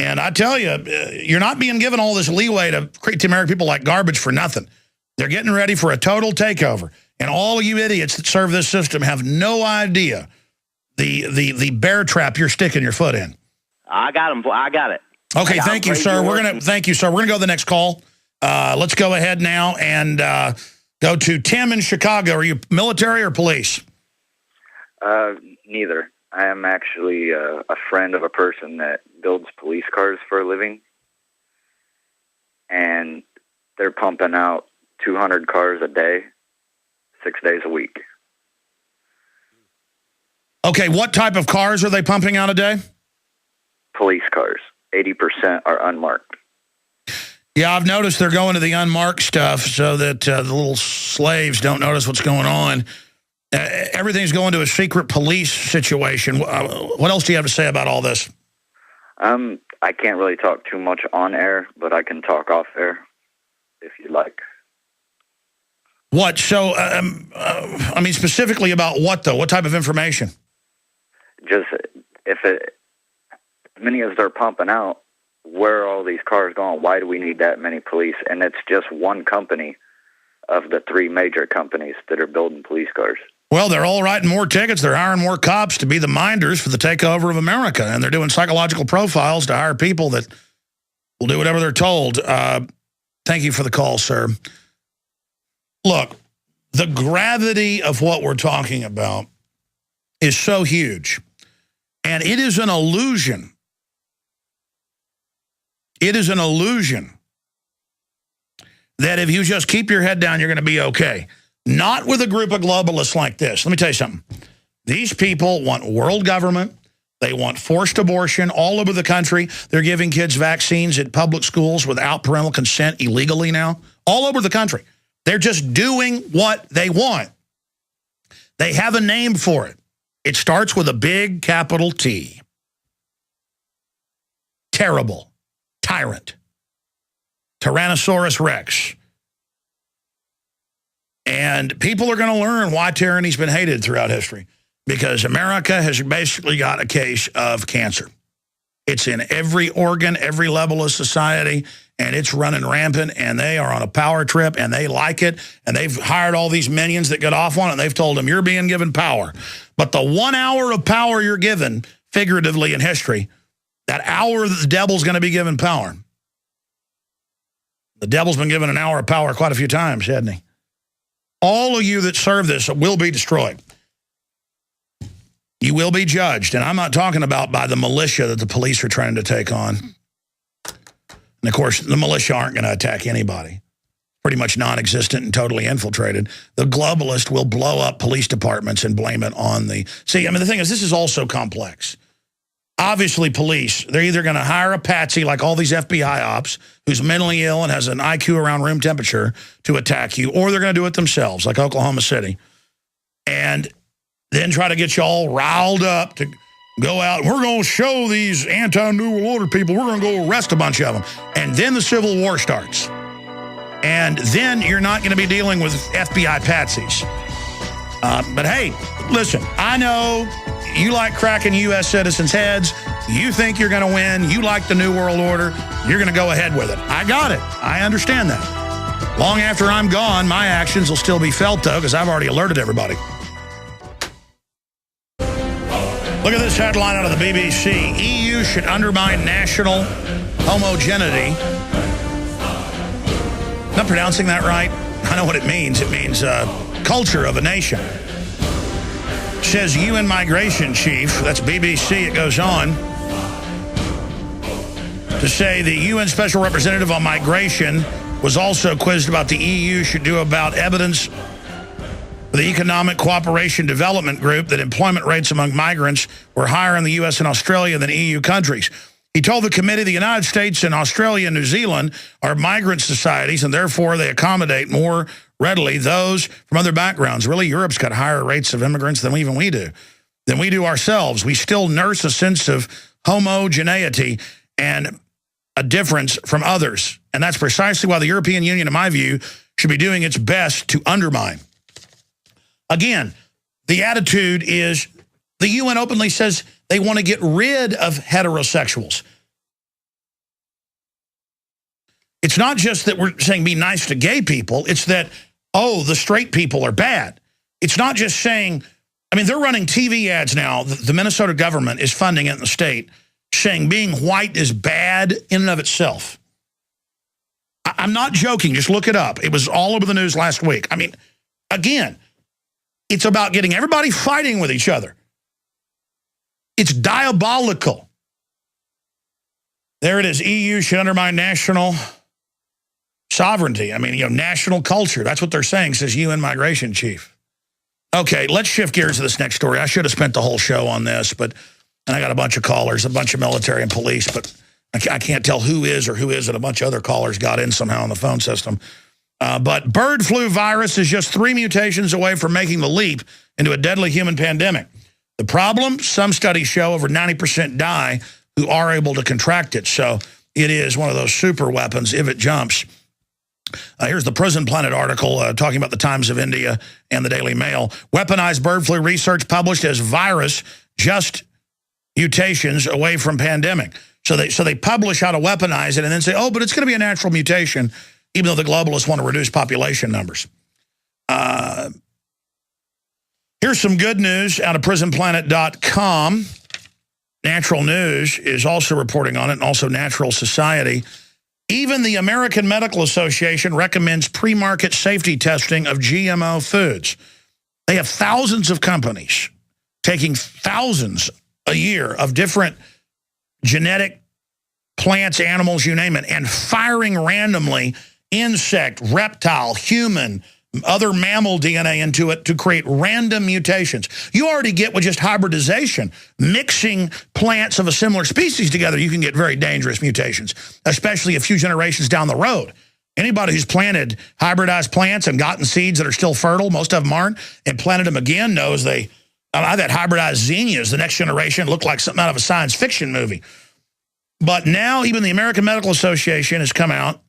And I tell you, you're not being given all this leeway to treat the American people like garbage for nothing. They're getting ready for a total takeover. And all of you idiots that serve this system have no idea the bear trap you're sticking your foot in. I got him. I got it. Okay, thank you, sir. Thank you, sir. We're gonna go to the next call. Let's go ahead now and go to Tim in Chicago. Are you military or police? Neither. I am actually a friend of a person that builds police cars for a living, and they're pumping out 200 cars a day, 6 days a week. Okay, what type of cars are they pumping out a day? Police cars. 80% are unmarked. Yeah, I've noticed they're going to the unmarked stuff so that the little slaves don't notice what's going on. Everything's going to a secret police situation. What else do you have to say about all this? I can't really talk too much on air, but I can talk off air if you'd like. What? So, I mean, specifically about what, though? What type of information? Just as many as they're pumping out, where are all these cars going? Why do we need that many police? And it's just one company of the three major companies that are building police cars. Well, they're all writing more tickets. They're hiring more cops to be the minders for the takeover of America. And they're doing psychological profiles to hire people that will do whatever they're told. Thank you for the call, sir. Look, the gravity of what we're talking about is so huge. And it is an illusion. It is an illusion that if you just keep your head down, you're going to be okay. Not with a group of globalists like this. Let me tell you something. These people want world government. They want forced abortion all over the country. They're giving kids vaccines at public schools without parental consent illegally now. All over the country. They're just doing what they want. They have a name for it. It starts with a big capital T. Terrible. Tyrant. Tyrannosaurus Rex. And people are going to learn why tyranny's been hated throughout history. Because America has basically got a case of cancer. It's in every organ, every level of society, and it's running rampant, and they are on a power trip, and they like it, and they've hired all these minions that get off on it, and they've told them, you're being given power. But the 1 hour of power you're given, figuratively in history, that hour that the devil's going to be given power. The devil's been given an hour of power quite a few times, hasn't he? All of you that serve this will be destroyed. You will be judged, and I'm not talking about by the militia that the police are trying to take on. And, of course, the militia aren't going to attack anybody. Pretty much non-existent and totally infiltrated. The globalist will blow up police departments and blame it on the... See, I mean, the thing is, this is all so complex. Obviously, police, they're either going to hire a patsy like all these FBI ops who's mentally ill and has an IQ around room temperature to attack you, or they're going to do it themselves, like Oklahoma City. And then try to get you all riled up to go out. We're going to show these anti-New World Order people. We're going to go arrest a bunch of them. And then the Civil War starts. And then you're not going to be dealing with FBI patsies. But hey, listen, I know you like cracking U.S. citizens' heads. You think you're going to win. You like the New World Order. You're going to go ahead with it. I got it. I understand that. Long after I'm gone, my actions will still be felt, though, because I've already alerted everybody. Look at this headline out of the BBC. EU should undermine national homogeneity. Am I pronouncing that right? I know what it means. It means culture of a nation. Says UN migration chief, that's BBC, it goes on, to say the UN special representative on migration was also quizzed about the EU should do about evidence for the Economic Cooperation Development Group that employment rates among migrants were higher in the U.S. and Australia than EU countries. He told the committee the United States and Australia and New Zealand are migrant societies, and therefore they accommodate more readily those from other backgrounds. Really, Europe's got higher rates of immigrants than even we do ourselves. We still nurse a sense of homogeneity and a difference from others. And that's precisely why the European Union, in my view, should be doing its best to undermine. Again, the attitude is the UN openly says they want to get rid of heterosexuals. It's not just that we're saying be nice to gay people. It's that, oh, the straight people are bad. It's not just saying, I mean, they're running TV ads now. The Minnesota government is funding it in the state, saying being white is bad in and of itself. I'm not joking. Just look it up. It was all over the news last week. I mean, again, it's about getting everybody fighting with each other. It's diabolical. There it is. EU should undermine national sovereignty. I mean, national culture. That's what they're saying, says UN migration chief. Okay, let's shift gears to this next story. I should have spent the whole show on this, and I got a bunch of callers, a bunch of military and police, but I can't tell who is or who isn't. A bunch of other callers got in somehow on the phone system. But bird flu virus is just 3 mutations away from making the leap into a deadly human pandemic. The problem, some studies show over 90% die who are able to contract it. So it is one of those super weapons if it jumps. Here's the Prisonplanet article talking about the Times of India and the Daily Mail. Weaponized bird flu research published as virus, just mutations away from pandemic. So they publish how to weaponize it and then say, oh, but it's going to be a natural mutation, even though the globalists want to reduce population numbers. Here's some good news out of prisonplanet.com. Natural News is also reporting on it, and also Natural Society. Even the American Medical Association recommends pre-market safety testing of GMO foods. They have thousands of companies taking thousands a year of different genetic plants, animals, you name it, and firing randomly insect, reptile, human, other mammal DNA into it to create random mutations. You already get with just hybridization. Mixing plants of a similar species together, you can get very dangerous mutations, especially a few generations down the road. Anybody who's planted hybridized plants and gotten seeds that are still fertile, most of them aren't, and planted them again knows I've had hybridized zinnias, the next generation, look like something out of a science fiction movie. But now even the American Medical Association has come out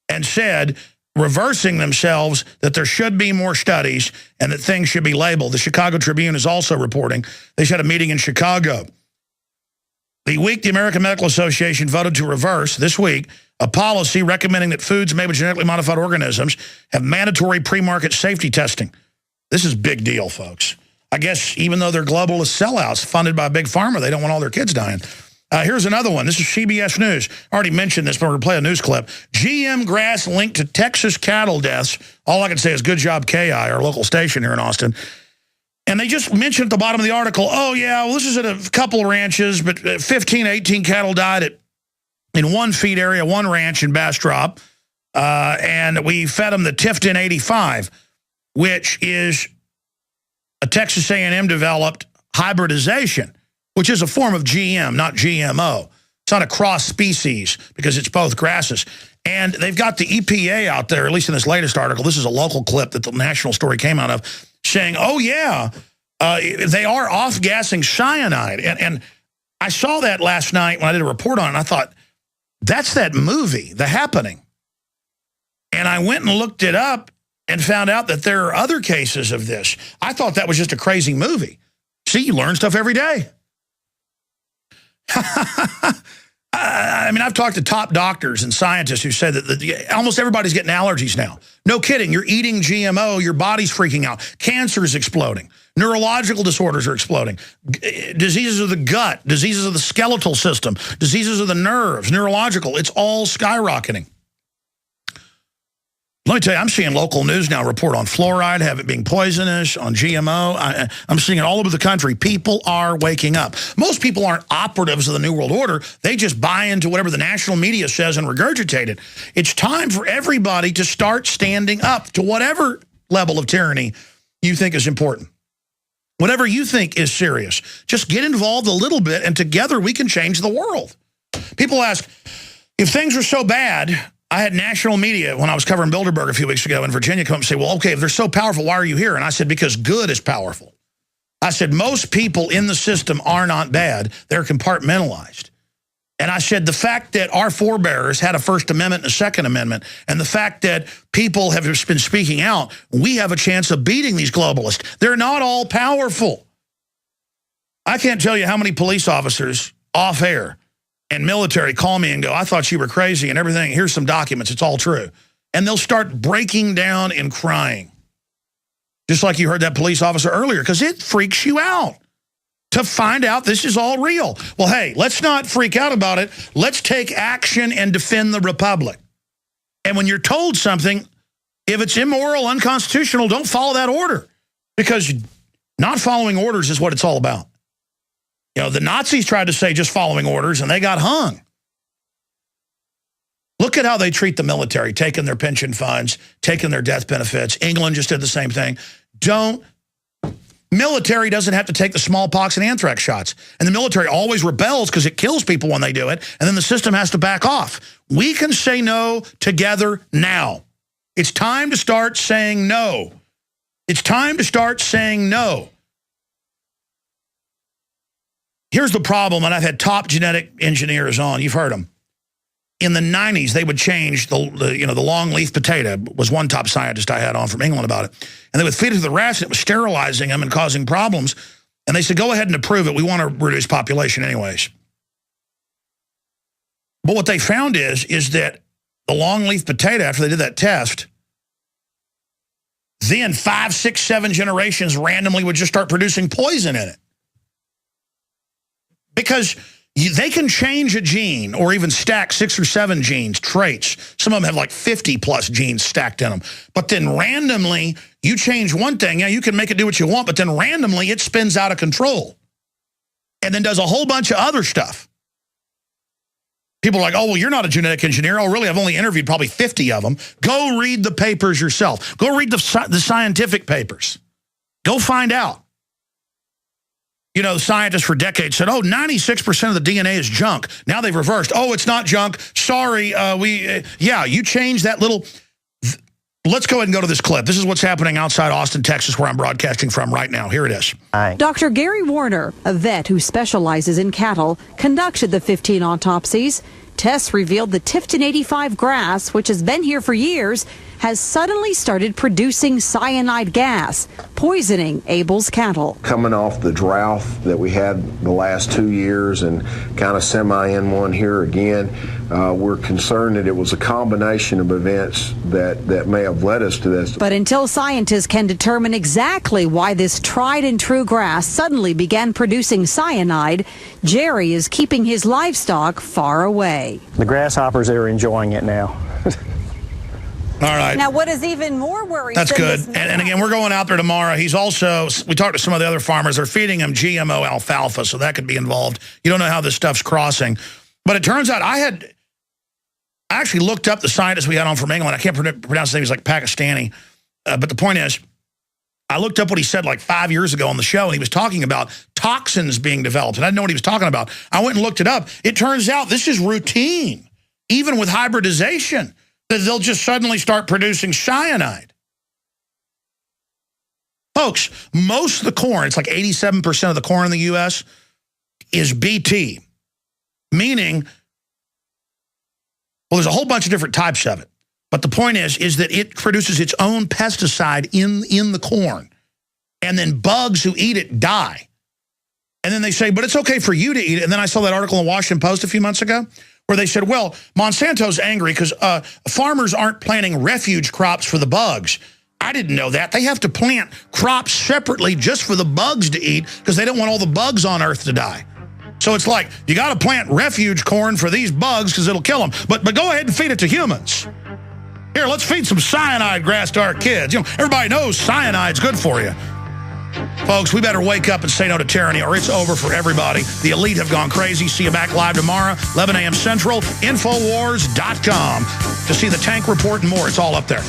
and said, reversing themselves, that there should be more studies and that things should be labeled. The Chicago Tribune is also reporting. They had a meeting in Chicago. The week the American Medical Association voted to reverse, this week, a policy recommending that foods made with genetically modified organisms have mandatory pre-market safety testing. This is a big deal, folks. I guess even though they're globalist sellouts funded by Big Pharma, they don't want all their kids dying. Here's another one. This is CBS News. I already mentioned this, but we're going to play a news clip. GM grass linked to Texas cattle deaths. All I can say is good job, KI, our local station here in Austin. And they just mentioned at the bottom of the article, oh, yeah, well, this is at a couple of ranches, but 15, 18 cattle died in one feed area, one ranch in Bastrop. And we fed them the Tifton 85, which is a Texas A&M developed hybridization, which is a form of GM, not GMO. It's not a cross species because it's both grasses. And they've got the EPA out there, at least in this latest article. This is a local clip that the national story came out of, saying, oh, yeah, they are off-gassing cyanide. And I saw that last night when I did a report on it, and I thought, that's that movie, The Happening. And I went and looked it up and found out that there are other cases of this. I thought that was just a crazy movie. See, you learn stuff every day. I mean, I've talked to top doctors and scientists who say that almost everybody's getting allergies now. No kidding. You're eating GMO, your body's freaking out. Cancer is exploding. Neurological disorders are exploding. Diseases of the gut, diseases of the skeletal system, diseases of the nerves, neurological. It's all skyrocketing. Let me tell you, I'm seeing local news now report on fluoride, have it being poisonous, on GMO. I'm seeing it all over the country. People are waking up. Most people aren't operatives of the New World Order. They just buy into whatever the national media says and regurgitate it. It's time for everybody to start standing up to whatever level of tyranny you think is important. Whatever you think is serious. Just get involved a little bit, and together we can change the world. People ask, if things are so bad, I had national media when I was covering Bilderberg a few weeks ago in Virginia come up and say, well, okay, if they're so powerful, why are you here? And I said, because good is powerful. I said, most people in the system are not bad. They're compartmentalized. And I said, the fact that our forebears had a First Amendment and a Second Amendment, and the fact that people have just been speaking out, we have a chance of beating these globalists. They're not all powerful. I can't tell you how many police officers off air and military call me and go, I thought you were crazy and everything. Here's some documents. It's all true. And they'll start breaking down and crying. Just like you heard that police officer earlier, because it freaks you out to find out this is all real. Well, hey, let's not freak out about it. Let's take action and defend the republic. And when you're told something, if it's immoral, unconstitutional, don't follow that order. Because not following orders is what it's all about. You know, the Nazis tried to say just following orders, and they got hung. Look at how they treat the military, taking their pension funds, taking their death benefits. England just did the same thing. Military doesn't have to take the smallpox and anthrax shots. And the military always rebels because it kills people when they do it, and then the system has to back off. We can say no together now. It's time to start saying no. It's time to start saying no. Here's the problem, and I've had top genetic engineers on. You've heard them. In the 90s, they would change the long-leaf potato, was one top scientist I had on from England about it. And they would feed it to the rats, and it was sterilizing them and causing problems. And they said, go ahead and approve it. We want to reduce population anyways. But what they found is that the long-leaf potato, after they did that test, then 5, 6, 7 generations randomly would just start producing poison in it. Because they can change a gene or even stack 6 or 7 genes, traits. Some of them have like 50-plus genes stacked in them. But then randomly, you change one thing. Yeah, you can make it do what you want, but then randomly it spins out of control and then does a whole bunch of other stuff. People are like, oh, well, you're not a genetic engineer. Oh, really? I've only interviewed probably 50 of them. Go read the papers yourself. Go read the scientific papers. Go find out. You know, scientists for decades said, oh, 96% of the DNA is junk. Now they've reversed. Oh, it's not junk. Sorry, yeah, you changed that little... Let's go ahead and go to this clip. This is what's happening outside Austin, Texas, where I'm broadcasting from right now. Here it is. Hi. Dr. Gary Warner, a vet who specializes in cattle, conducted the 15 autopsies. Tests revealed the Tifton 85 grass, which has been here for years, has suddenly started producing cyanide gas, poisoning Abel's cattle. Coming off the drought that we had the last 2 years and kind of semi in one here again, we're concerned that it was a combination of events that may have led us to this. But until scientists can determine exactly why this tried and true grass suddenly began producing cyanide, Jerry is keeping his livestock far away. The grasshoppers are enjoying it now. All right. Now, what is even more worrisome... That's good. And again, we're going out there tomorrow. He's also... We talked to some of the other farmers. They're feeding him GMO alfalfa, so that could be involved. You don't know how this stuff's crossing. But it turns out I actually looked up the scientist we had on from England. I can't pronounce his name. He's like Pakistani. But the point is, I looked up what he said like 5 years ago on the show, and he was talking about toxins being developed. And I didn't know what he was talking about. I went and looked it up. It turns out this is routine, even with hybridization, that they'll just suddenly start producing cyanide. Folks, most of the corn, it's like 87% of the corn in the U.S., is BT, meaning, well, there's a whole bunch of different types of it. But the point is that it produces its own pesticide in the corn. And then bugs who eat it die. And then they say, but it's okay for you to eat it. And then I saw that article in the Washington Post a few months ago where they said, well, Monsanto's angry because farmers aren't planting refuge crops for the bugs. I didn't know that. They have to plant crops separately just for the bugs to eat because they don't want all the bugs on Earth to die. So it's like, you got to plant refuge corn for these bugs because it'll kill them. But go ahead and feed it to humans. Here, let's feed some cyanide grass to our kids. You know, everybody knows cyanide's good for you. Folks, we better wake up and say no to tyranny or it's over for everybody. The elite have gone crazy. See you back live tomorrow, 11 a.m. Central, Infowars.com to see the tank report and more. It's all up there.